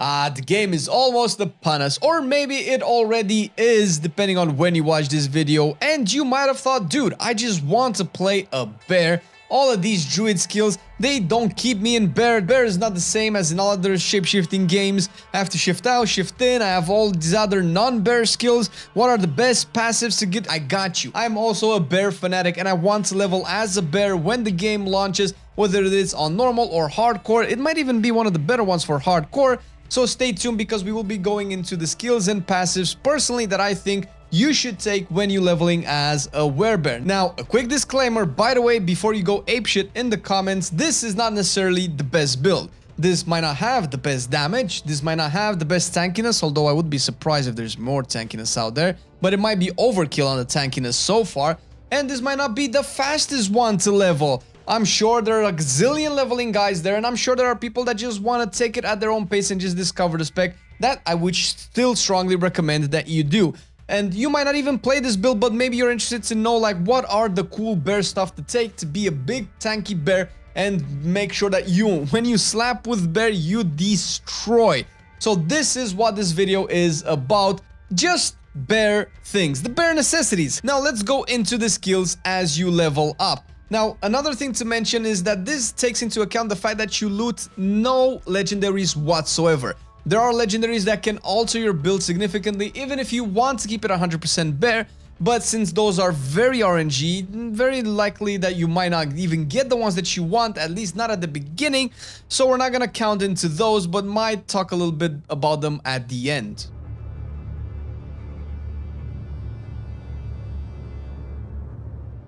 The game is almost upon us, or maybe it already is, depending on when you watch this video, and you might have thought, dude, I just want to play a bear. All of these druid skills, they don't keep me in bear. Bear is not the same as in all other shape-shifting games. I have to shift out, shift in, I have all these other non-bear skills. What are the best passives to get? I got you. I'm also a bear fanatic, and I want to level as a bear when the game launches, whether it is on normal or hardcore. It might even be one of the better ones for hardcore. So stay tuned, because we will be going into the skills and passives personally that I think you should take when you're leveling as a werebear. Now, a quick disclaimer, by the way, before you go apeshit in the comments, this is not necessarily the best build. This might not have the best damage, this might not have the best tankiness, although I would be surprised if there's more tankiness out there, but it might be overkill on the tankiness so far, and this might not be the fastest one to level. I'm sure there are a gazillion leveling guys there, and I'm sure there are people that just want to take it at their own pace and just discover the spec. That I would still strongly recommend that you do. And you might not even play this build, but maybe you're interested to know like what are the cool bear stuff to take to be a big tanky bear and make sure that when you slap with bear, you destroy. So this is what this video is about. Just bear things, the bear necessities. Now let's go into the skills as you level up. Now, another thing to mention is that this takes into account the fact that you loot no legendaries whatsoever. There are legendaries that can alter your build significantly, even if you want to keep it 100% bear, but since those are very RNG, very likely that you might not even get the ones that you want, at least not at the beginning, so we're not gonna count into those, but might talk a little bit about them at the end.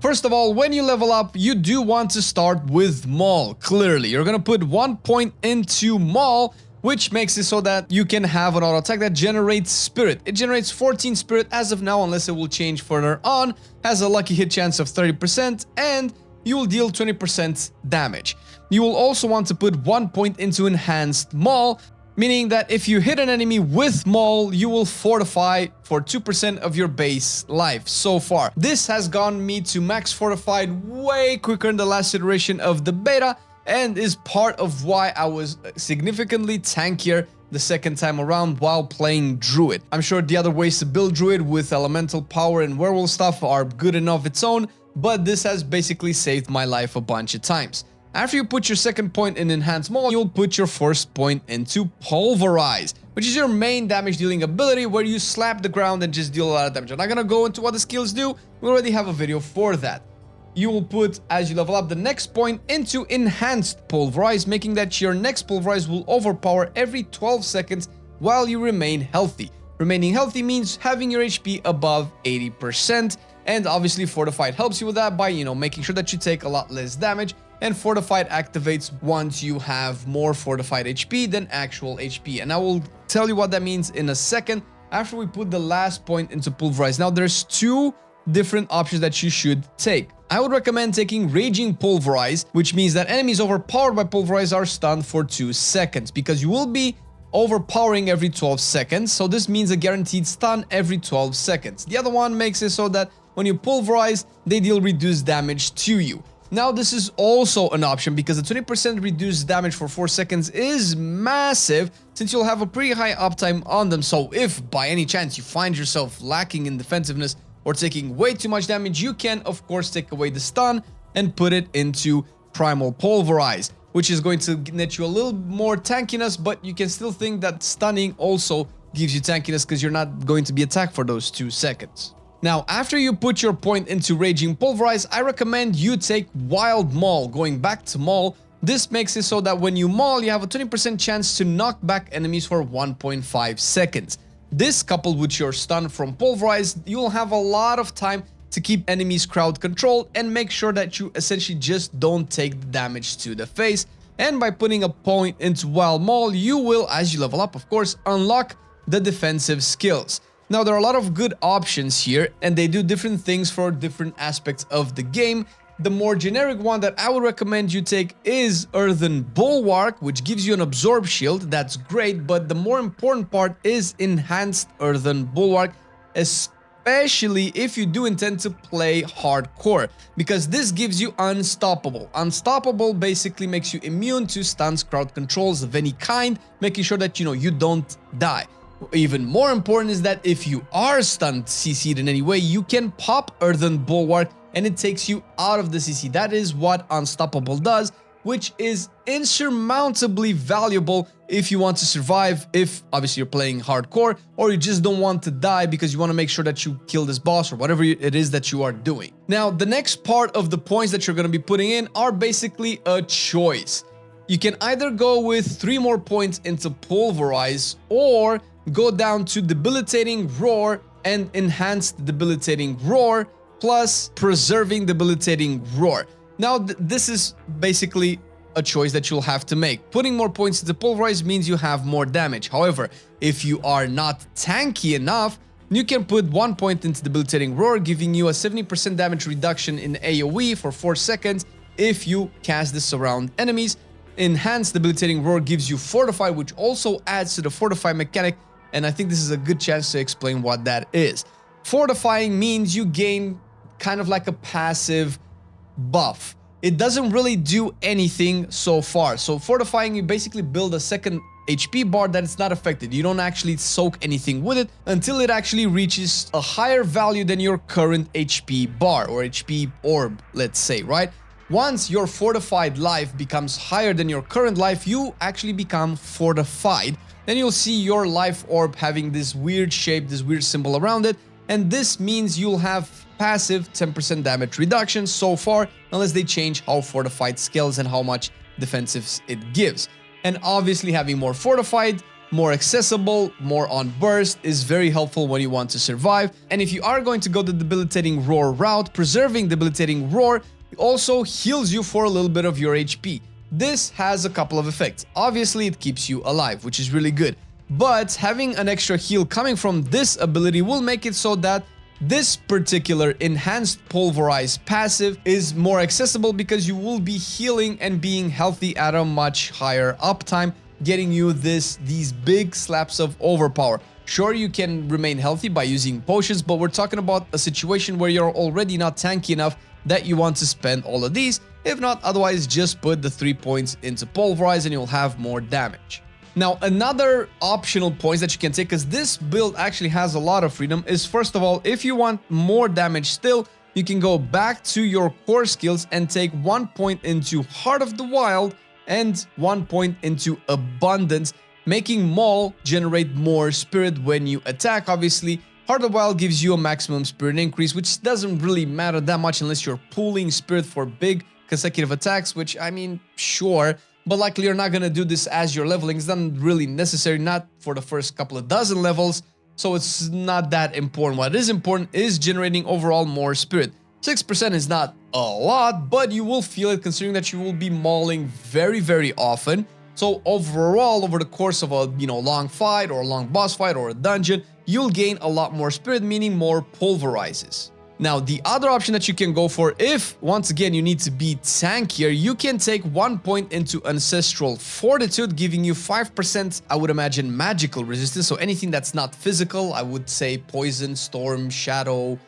First of all, when you level up, you do want to start with Maul. Clearly, you're gonna put 1 point into Maul, which makes it so that you can have an auto attack that generates spirit. It generates 14 spirit as of now, unless it will change further on, has a lucky hit chance of 30%, and you will deal 20% damage. You will also want to put 1 point into enhanced Maul, meaning that if you hit an enemy with Maul, you will fortify for 2% of your base life so far. This has gotten me to max fortified way quicker in the last iteration of the beta, and is part of why I was significantly tankier the second time around while playing Druid. I'm sure the other ways to build Druid with elemental power and werewolf stuff are good enough its own, but this has basically saved my life a bunch of times. After you put your second point in Enhanced Maul, you'll put your first point into Pulverize, which is your main damage dealing ability where you slap the ground and just deal a lot of damage. I'm not gonna go into what the skills do, we already have a video for that. You will put, as you level up, the next point into Enhanced Pulverize, making that your next Pulverize will overpower every 12 seconds while you remain healthy. Remaining healthy means having your HP above 80%, and obviously Fortified helps you with that by, making sure that you take a lot less damage, and Fortified activates once you have more Fortified HP than actual HP. And I will tell you what that means in a second after we put the last point into Pulverize. Now, there's two different options that you should take. I would recommend taking Raging Pulverize, which means that enemies overpowered by Pulverize are stunned for 2 seconds, because you will be overpowering every 12 seconds, so this means a guaranteed stun every 12 seconds. The other one makes it so that when you Pulverize, they deal reduced damage to you. Now, this is also an option because the 20% reduced damage for 4 seconds is massive, since you'll have a pretty high uptime on them, so if by any chance you find yourself lacking in defensiveness or taking way too much damage, you can of course take away the stun and put it into Primal Pulverize, which is going to net you a little more tankiness, but you can still think that stunning also gives you tankiness because you're not going to be attacked for those 2 seconds. Now, after you put your point into Raging Pulverize, I recommend you take Wild Maul. Going back to Maul, this makes it so that when you Maul, you have a 20% chance to knock back enemies for 1.5 seconds. This, coupled with your stun from Pulverize, you'll have a lot of time to keep enemies crowd controlled and make sure that you essentially just don't take the damage to the face. And by putting a point into Wild Maul, you will, as you level up, of course, unlock the defensive skills. Now, there are a lot of good options here, and they do different things for different aspects of the game. The more generic one that I would recommend you take is Earthen Bulwark, which gives you an Absorb Shield. That's great, but the more important part is Enhanced Earthen Bulwark, especially if you do intend to play hardcore, because this gives you unstoppable. Unstoppable basically makes you immune to stuns, crowd controls of any kind, making sure that you don't die. Even more important is that if you are stunned, CC'd in any way, you can pop Earthen Bulwark and it takes you out of the CC. That is what Unstoppable does, which is insurmountably valuable if you want to survive, if obviously you're playing hardcore, or you just don't want to die because you want to make sure that you kill this boss or whatever it is that you are doing. Now, the next part of the points that you're going to be putting in are basically a choice. You can either go with 3 more points into Pulverize, or go down to Debilitating Roar and Enhanced Debilitating Roar, plus Preserving Debilitating Roar. Now, this is basically a choice that you'll have to make. Putting more points into Pulverize means you have more damage. However, if you are not tanky enough, you can put 1 point into Debilitating Roar, giving you a 70% damage reduction in AoE for 4 seconds if you cast this around enemies. Enhanced Debilitating Roar gives you Fortify, which also adds to the Fortify mechanic, and I think this is a good chance to explain what that is. Fortifying means you gain kind of like a passive buff. It doesn't really do anything so far. So fortifying, you basically build a second HP bar that it's not affected. You don't actually soak anything with it until it actually reaches a higher value than your current HP bar or HP orb, let's say, right? Once your fortified life becomes higher than your current life, you actually become fortified. Then you'll see your life orb having this weird shape, this weird symbol around it. And this means you'll have passive 10% damage reduction so far, unless they change how fortified scales and how much defensives it gives. And obviously having more fortified, more accessible, more on burst is very helpful when you want to survive. And if you are going to go the Debilitating Roar route, Preserving Debilitating Roar also heals you for a little bit of your HP. This has a couple of effects. Obviously, it keeps you alive, which is really good. But having an extra heal coming from this ability will make it so that this particular Enhanced Pulverize passive is more accessible because you will be healing and being healthy at a much higher uptime, getting you these big slaps of overpower. Sure, you can remain healthy by using potions, but we're talking about a situation where you're already not tanky enough that you want to spend all of these. If not, otherwise just put the 3 points into Pulverize and you'll have more damage. Now, another optional points that you can take, because this build actually has a lot of freedom, is first of all, if you want more damage still, you can go back to your core skills and take 1 point into Heart of the Wild and 1 point into Abundance, making Maul generate more spirit when you attack. Obviously, Heart of the Wild gives you a maximum spirit increase, which doesn't really matter that much unless you're pooling spirit for big consecutive attacks, which, I mean, sure, but likely you're not going to do this as you're leveling. It's not really necessary, not for the first couple of dozen levels, so it's not that important. What is important is generating overall more spirit. 6% is not a lot, but you will feel it considering that you will be mauling very, very often. So overall, over the course of a long fight or a long boss fight or a dungeon, you'll gain a lot more spirit, meaning more pulverizes. Now, the other option that you can go for, if, once again, you need to be tankier, you can take 1 point into Ancestral Fortitude, giving you 5%, I would imagine, magical resistance. So anything that's not physical, I would say poison, storm, shadow,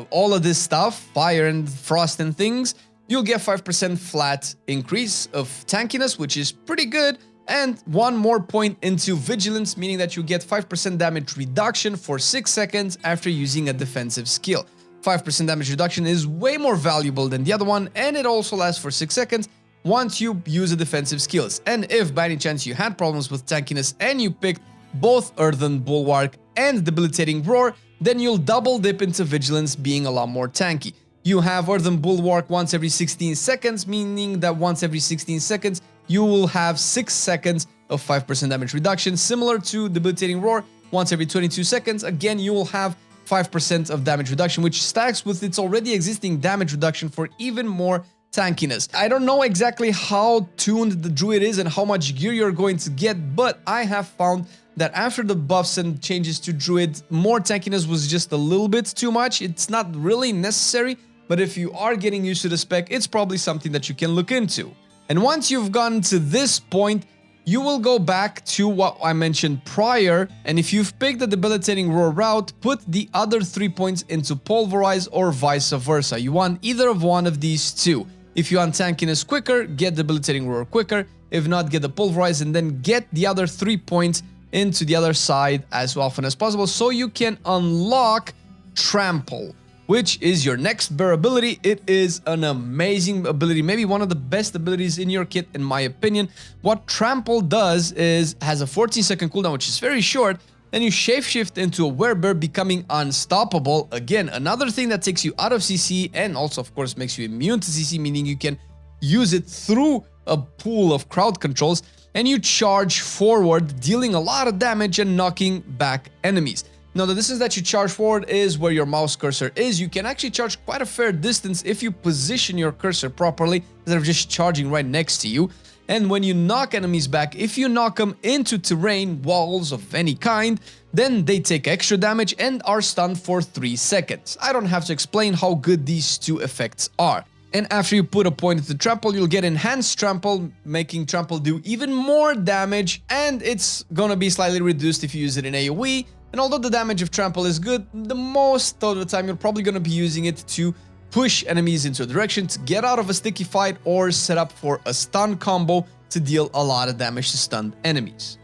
all of this stuff, fire and frost and things, you'll get 5% flat increase of tankiness, which is pretty good. And 1 more point into Vigilance, meaning that you get 5% damage reduction for 6 seconds after using a defensive skill. 5% damage reduction is way more valuable than the other one, and it also lasts for 6 seconds once you use the defensive skills. And if by any chance you had problems with tankiness and you picked both Earthen Bulwark and Debilitating Roar, then you'll double dip into Vigilance, being a lot more tanky. You have Earthen Bulwark once every 16 seconds, meaning that once every 16 seconds, you will have 6 seconds of 5% damage reduction, similar to Debilitating Roar. Once every 22 seconds, again, you will have 5% of damage reduction, which stacks with its already existing damage reduction for even more tankiness. I don't know exactly how tuned the Druid is and how much gear you're going to get, but I have found that after the buffs and changes to Druid, more tankiness was just a little bit too much. It's not really necessary, but if you are getting used to the spec, it's probably something that you can look into. And once you've gotten to this point, you will go back to what I mentioned prior, and if you've picked the debilitating roar route, put the other 3 points into pulverize or vice versa. You want either of one of these two. If you want tankiness quicker, get debilitating roar quicker. If not, get the pulverize and then get the other 3 points into the other side as often as possible so you can unlock trample, which is your next bear ability. It is an amazing ability, maybe one of the best abilities in your kit in my opinion. What trample does is has a 14-second cooldown, which is very short. Then you shapeshift into a werebear, becoming unstoppable. Again, another thing that takes you out of CC and also of course makes you immune to CC, meaning you can use it through a pool of crowd controls, and you charge forward, dealing a lot of damage and knocking back enemies. Now, the distance that you charge forward is where your mouse cursor is. You can actually charge quite a fair distance if you position your cursor properly, instead of just charging right next to you. And when you knock enemies back, if you knock them into terrain, walls of any kind, then they take extra damage and are stunned for 3 seconds. I don't have to explain how good these two effects are. And after you put a point into trample, you'll get enhanced trample, making trample do even more damage, and it's gonna be slightly reduced if you use it in AoE. And although the damage of trample is good, the most of the time you're probably gonna be using it to push enemies into a direction, to get out of a sticky fight, or set up for a stun combo to deal a lot of damage to stunned enemies.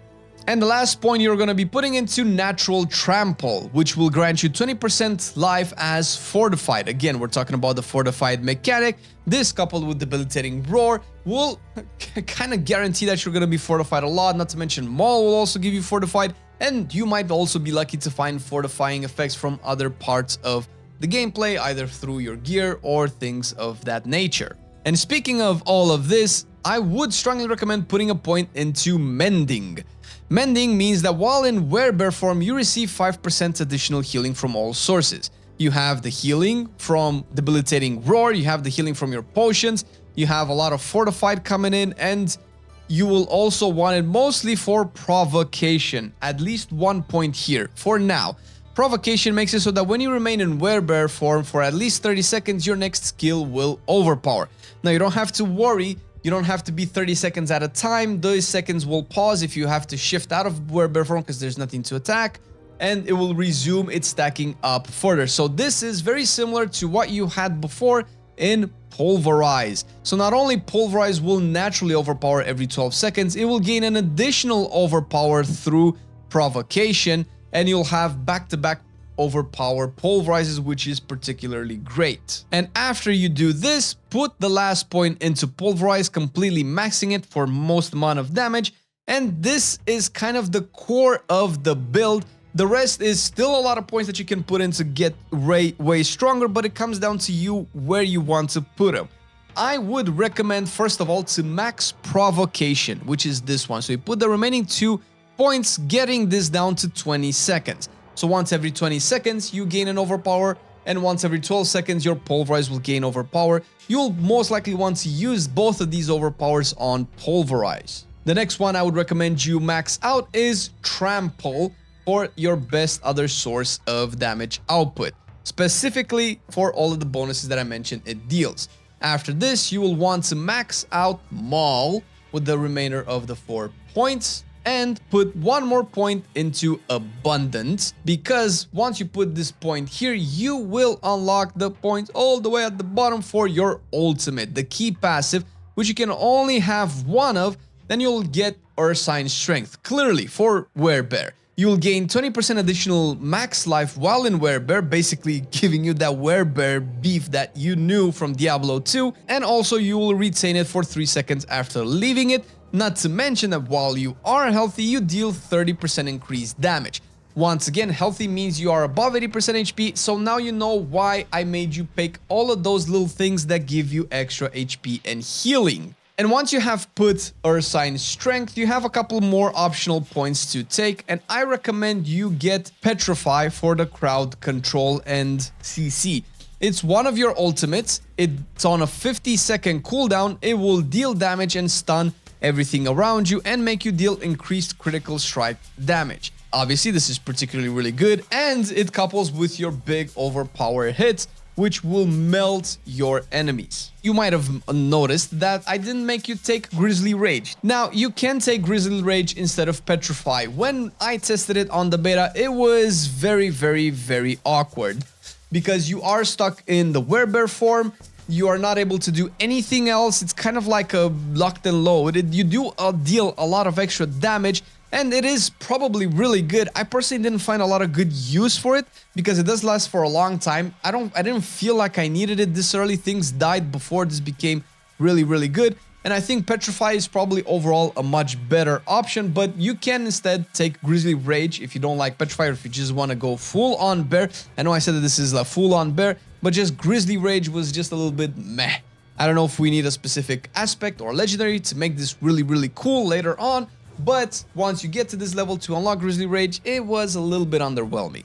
And the last point you're going to be putting into natural trample, which will grant you 20% life as fortified. Again, we're talking about the fortified mechanic. This, coupled with debilitating roar, will kind of guarantee that you're going to be fortified a lot. Not to mention Maul will also give you fortified, and you might also be lucky to find fortifying effects from other parts of the gameplay, either through your gear or things of that nature. And speaking of all of this, I would strongly recommend putting a point into mending. Mending means that while in werebear form, you receive 5% additional healing from all sources. You have the healing from debilitating roar, you have the healing from your potions, you have a lot of fortified coming in, and you will also want it mostly for provocation. At least 1 point here for now. Provocation makes it so that when you remain in werebear form for at least 30 seconds, your next skill will overpower. Now, you don't have to worry. You don't have to be 30 seconds at a time. Those seconds will pause if you have to shift out of werebear form because there's nothing to attack, and it will resume its stacking up further. So this is very similar to what you had before in pulverize. So not only pulverize will naturally overpower every 12 seconds, it will gain an additional overpower through provocation, and you'll have back-to-back overpower pulverizes, which is particularly great. And after you do this, put the last point into pulverize, completely maxing it for most amount of damage, and this is kind of the core of the build. The rest is still a lot of points that you can put in to get way stronger, but it comes down to you where you want to put them. I would recommend, first of all, to max provocation, which is this one. So you put the remaining 2 points, getting this down to 20 seconds. So once every 20 seconds, you gain an overpower, and once every 12 seconds, your pulverize will gain overpower. You'll most likely want to use both of these overpowers on pulverize. The next one I would recommend you max out is trample for your best other source of damage output, specifically for all of the bonuses that I mentioned it deals. After this, you will want to max out maul with the remainder of the 4 points, and put 1 more point into abundance, because once you put this point here, you will unlock the point all the way at the bottom for your ultimate, the key passive, which you can only have 1 of. Then you'll get Ursine Strength. Clearly, for werebear, you'll gain 20% additional max life while in werebear, basically giving you that werebear beef that you knew from Diablo 2, and also you will retain it for 3 seconds after leaving it. Not to mention that while you are healthy, you deal 30% increased damage. Once again, healthy means you are above 80% HP, so now you know why I made you pick all of those little things that give you extra HP and healing. And once you have put Ursine Strength, you have a couple more optional points to take, and I recommend you get Petrify for the crowd control and CC. It's one of your ultimates, it's on a 50-second cooldown, it will deal damage and stun everything around you and make you deal increased critical strike damage. Obviously, this is particularly really good, and it couples with your big overpower hits, which will melt your enemies. You might have noticed that I didn't make you take Grizzly Rage. Now, you can take Grizzly Rage instead of Petrify. When I tested it on the beta, it was very awkward because you are stuck in the Werebear form. You are not able to do anything else. It's kind of like a locked and load. You do deal a lot of extra damage, and it is probably really good. I personally didn't find a lot of good use for it because it does last for a long time. I didn't feel like I needed it this early. Things died before this became really good. And I think Petrify is probably overall a much better option, but you can instead take Grizzly Rage if you don't like Petrify, or if you just want to go full on bear. I know I said that this is a full on bear, but just Grizzly Rage was just a little bit meh. I don't know if we need a specific aspect or legendary to make this really cool later on, but once you get to this level to unlock Grizzly Rage, it was a little bit underwhelming.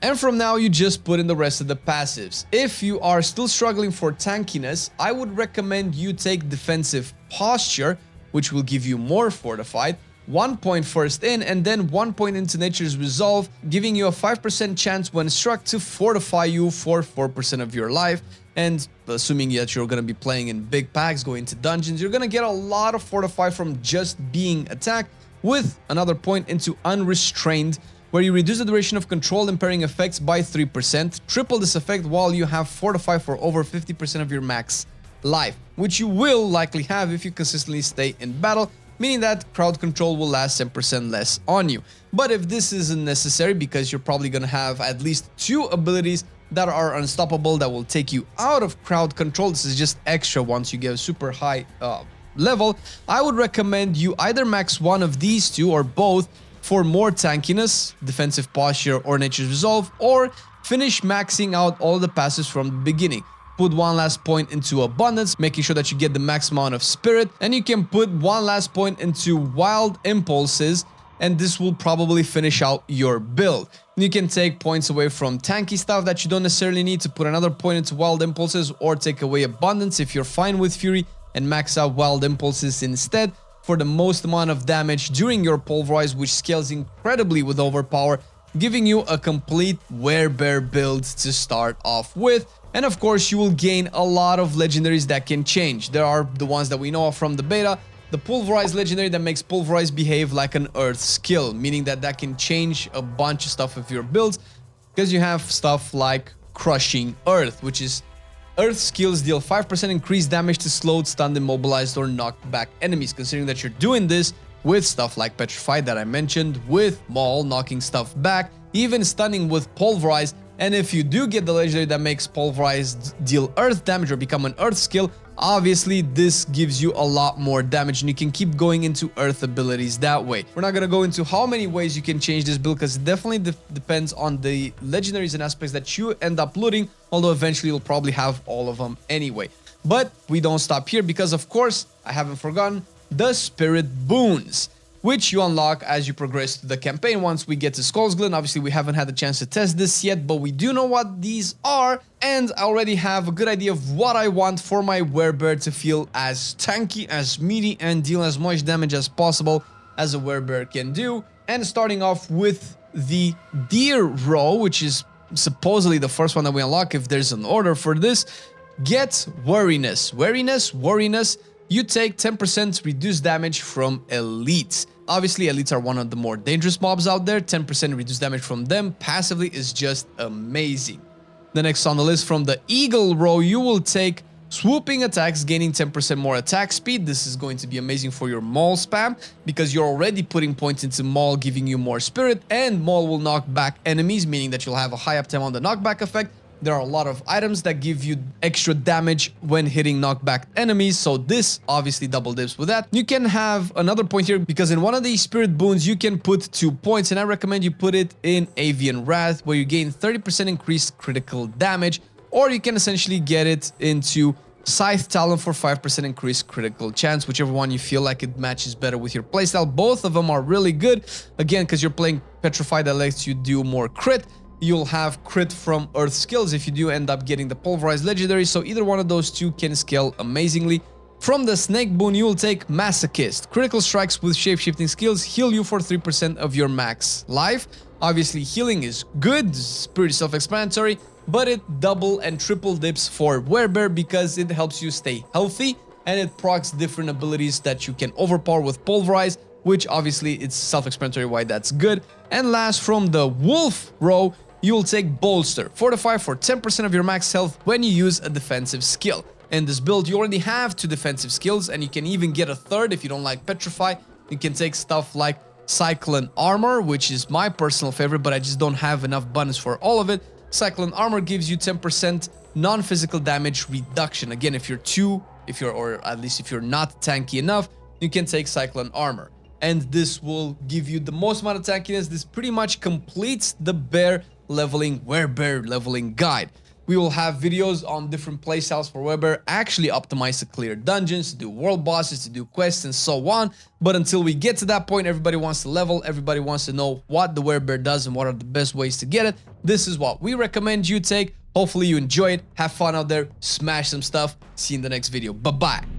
And from now, you just put in the rest of the passives. If you are still struggling for tankiness, I would recommend you take Defensive Posture, which will give you more fortified, 1 point first in, and then 1 point into Nature's Resolve, giving you a 5% chance when struck to fortify you for 4% of your life. And assuming that you're going to be playing in big packs, going to dungeons, you're going to get a lot of fortify from just being attacked, with another point into Unrestrained, where you reduce the duration of controlled impairing effects by 3%, triple this effect while you have fortify for over 50% of your max life, which you will likely have if you consistently stay in battle, meaning that crowd control will last 10% less on you. But if this isn't necessary, because you're probably going to have at least 2 abilities that are unstoppable that will take you out of crowd control, this is just extra once you get a super high level, I would recommend you either max one of these 2 or both for more tankiness, Defensive Posture or Nature's Resolve, or finish maxing out all the passives from the beginning. Put one last point into Abundance, making sure that you get the max amount of Spirit, and you can put one last point into Wild Impulses, and this will probably finish out your build. You can take points away from tanky stuff that you don't necessarily need to put another point into Wild Impulses, or take away Abundance if you're fine with Fury and max out Wild Impulses instead for the most amount of damage during your Pulverize, which scales incredibly with Overpower, giving you a complete Werebear build to start off with. And of course, you will gain a lot of legendaries that can change. There are the ones that we know of from the beta. The Pulverize legendary that makes Pulverize behave like an Earth skill, meaning that that can change a bunch of stuff of your builds, because you have stuff like Crushing Earth, which is Earth skills deal 5% increased damage to slowed, stunned, immobilized, or knocked back enemies. Considering that you're doing this with stuff like Petrify that I mentioned, with Maul knocking stuff back, even stunning with Pulverize, and if you do get the legendary that makes Pulverize deal Earth damage or become an Earth skill, obviously this gives you a lot more damage, and you can keep going into Earth abilities that way. We're not going to go into how many ways you can change this build, because it definitely depends on the legendaries and aspects that you end up looting, although eventually you'll probably have all of them anyway. But we don't stop here, because of course, I haven't forgotten the Spirit Boons, which you unlock as you progress through the campaign. Once we get to Skull's Glen, obviously we haven't had the chance to test this yet, but we do know what these are, and I already have a good idea of what I want for my Werebear to feel as tanky, as meaty, and deal as much damage as possible as a Werebear can do. And starting off with the Deer row, which is supposedly the first one that we unlock if there's an order for this, get Wariness. Wariness. You take 10% reduced damage from elites. Obviously, elites are one of the more dangerous mobs out there. 10% reduced damage from them passively is just amazing. The next on the list, from the Eagle row, you will take Swooping Attacks, gaining 10% more attack speed. This is going to be amazing for your Maul spam, because you're already putting points into Maul, giving you more Spirit, and Maul will knock back enemies, meaning that you'll have a high uptime on the knockback effect. There are a lot of items that give you extra damage when hitting knockback enemies, so this obviously double dips with that. You can have another point here, because in one of these Spirit Boons you can put 2 points, and I recommend you put it in Avian Wrath, where you gain 30% increased critical damage, or you can essentially get it into Scythe Talon for 5% increased critical chance, whichever one you feel like it matches better with your playstyle. Both of them are really good, again, because you're playing Petrify that lets you do more crit. You'll have crit from Earth skills if you do end up getting the Pulverized legendary, so either one of those 2 can scale amazingly. From the Snake Boon, you will take Masochist. Critical strikes with shapeshifting skills heal you for 3% of your max life. Obviously, healing is good, it's pretty self-explanatory. but it double and triple dips for Werebear because it helps you stay healthy and it procs different abilities that you can overpower with Pulverize, which obviously it's self-explanatory why that's good. And last, from the Wolf row, you'll take Bolster. Fortify for 10% of your max health when you use a defensive skill. In this build, you already have 2 defensive skills, and you can even get a third if you don't like Petrify. You can take stuff like Cyclone Armor, which is my personal favorite, but I just don't have enough buttons for all of it. Cyclone Armor gives you 10% non-physical damage reduction. Again, if you're not tanky enough, you can take Cyclone Armor. And this will give you the most amount of tankiness. This pretty much completes the bear leveling, Werebear leveling guide. We will have videos on different playstyles for Werebear, actually optimized to clear dungeons, to do world bosses, to do quests, and so on. But until we get to that point, everybody wants to level, everybody wants to know what the Werebear does and what are the best ways to get it. This is what we recommend you take. Hopefully you enjoy it, have fun out there, smash some stuff. See you in the next video. Bye-bye.